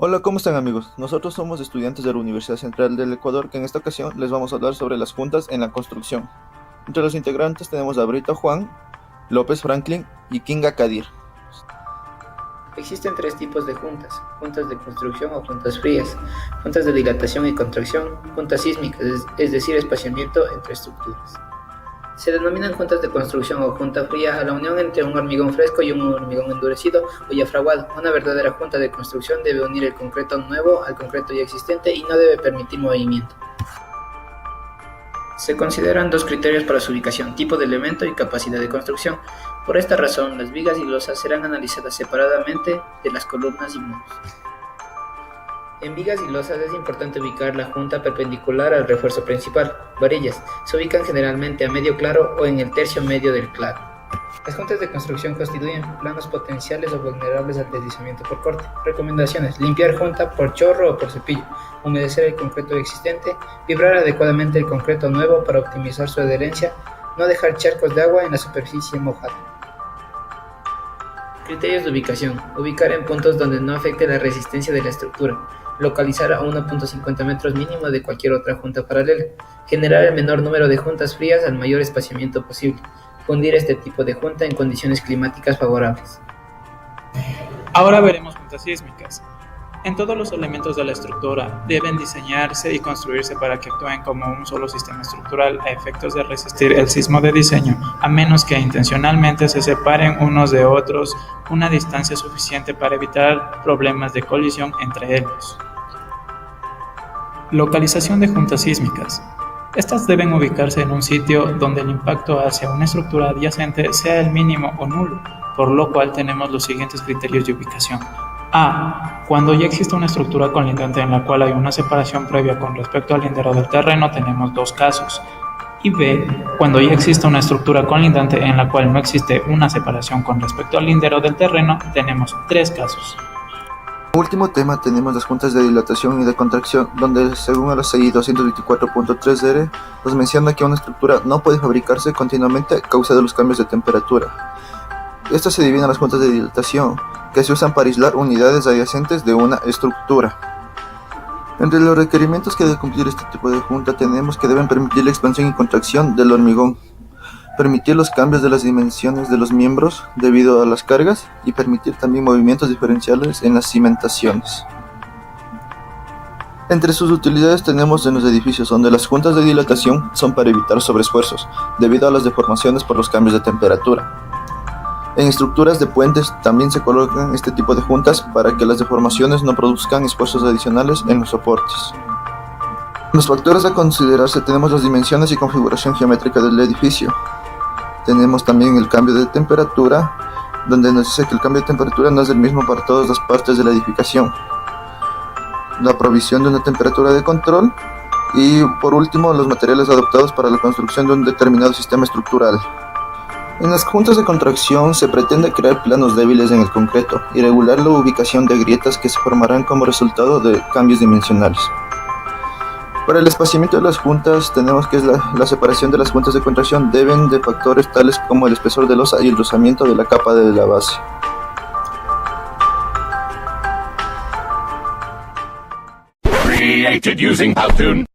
Hola, ¿cómo están amigos? Nosotros somos estudiantes de la Universidad Central del Ecuador, que en esta ocasión les vamos a hablar sobre las juntas en la construcción. Entre los integrantes tenemos a Brito Juan, López Franklin y Kinga Kadir. Existen tres tipos de juntas: juntas de construcción o juntas frías, juntas de dilatación y contracción, juntas sísmicas, es decir, espaciamiento entre estructuras. Se denominan juntas de construcción o junta fría a la unión entre un hormigón fresco y un hormigón endurecido o ya fraguado. Una verdadera junta de construcción debe unir el concreto nuevo al concreto ya existente y no debe permitir movimiento. Se consideran dos criterios para su ubicación: tipo de elemento y capacidad de construcción. Por esta razón, las vigas y losas serán analizadas separadamente de las columnas y muros. En vigas y losas es importante ubicar la junta perpendicular al refuerzo principal. Varillas se ubican generalmente a medio claro o en el tercio medio del claro. Las juntas de construcción constituyen planos potenciales o vulnerables al deslizamiento por corte. Recomendaciones: limpiar junta por chorro o por cepillo, humedecer el concreto existente, vibrar adecuadamente el concreto nuevo para optimizar su adherencia, no dejar charcos de agua en la superficie mojada. Criterios de ubicación: ubicar en puntos donde no afecte la resistencia de la estructura, localizar a 1.50 metros mínimo de cualquier otra junta paralela, generar el menor número de juntas frías al mayor espaciamiento posible, fundir este tipo de junta en condiciones climáticas favorables. Ahora veremos juntas sísmicas. En todos los elementos de la estructura deben diseñarse y construirse para que actúen como un solo sistema estructural a efectos de resistir el sismo de diseño, a menos que intencionalmente se separen unos de otros una distancia suficiente para evitar problemas de colisión entre ellos. Localización de juntas sísmicas. Estas deben ubicarse en un sitio donde el impacto hacia una estructura adyacente sea el mínimo o nulo, por lo cual tenemos los siguientes criterios de ubicación. A. Cuando ya existe una estructura colindante en la cual hay una separación previa con respecto al lindero del terreno, tenemos dos casos. Y B. Cuando ya existe una estructura colindante en la cual no existe una separación con respecto al lindero del terreno, tenemos tres casos. Como último tema tenemos las juntas de dilatación y de contracción, donde según la CI 224.3R nos menciona que una estructura no puede fabricarse continuamente a causa de los cambios de temperatura. Estas se dividen en las juntas de dilatación, que se usan para aislar unidades adyacentes de una estructura. Entre los requerimientos que debe cumplir este tipo de junta tenemos que deben permitir la expansión y contracción del hormigón, permitir los cambios de las dimensiones de los miembros debido a las cargas y permitir también movimientos diferenciales en las cimentaciones. Entre sus utilidades tenemos en los edificios, donde las juntas de dilatación son para evitar sobreesfuerzos debido a las deformaciones por los cambios de temperatura. En estructuras de puentes también se colocan este tipo de juntas para que las deformaciones no produzcan esfuerzos adicionales en los soportes. Los factores a considerarse tenemos las dimensiones y configuración geométrica del edificio. Tenemos también el cambio de temperatura, donde nos dice que el cambio de temperatura no es el mismo para todas las partes de la edificación. La provisión de una temperatura de control y, por último, los materiales adoptados para la construcción de un determinado sistema estructural. En las juntas de contracción se pretende crear planos débiles en el concreto y regular la ubicación de grietas que se formarán como resultado de cambios dimensionales. Para el espaciamiento de las juntas tenemos que la separación de las juntas de contracción deben de factores tales como el espesor de losa y el rozamiento de la capa de la base. Created using Powtoon.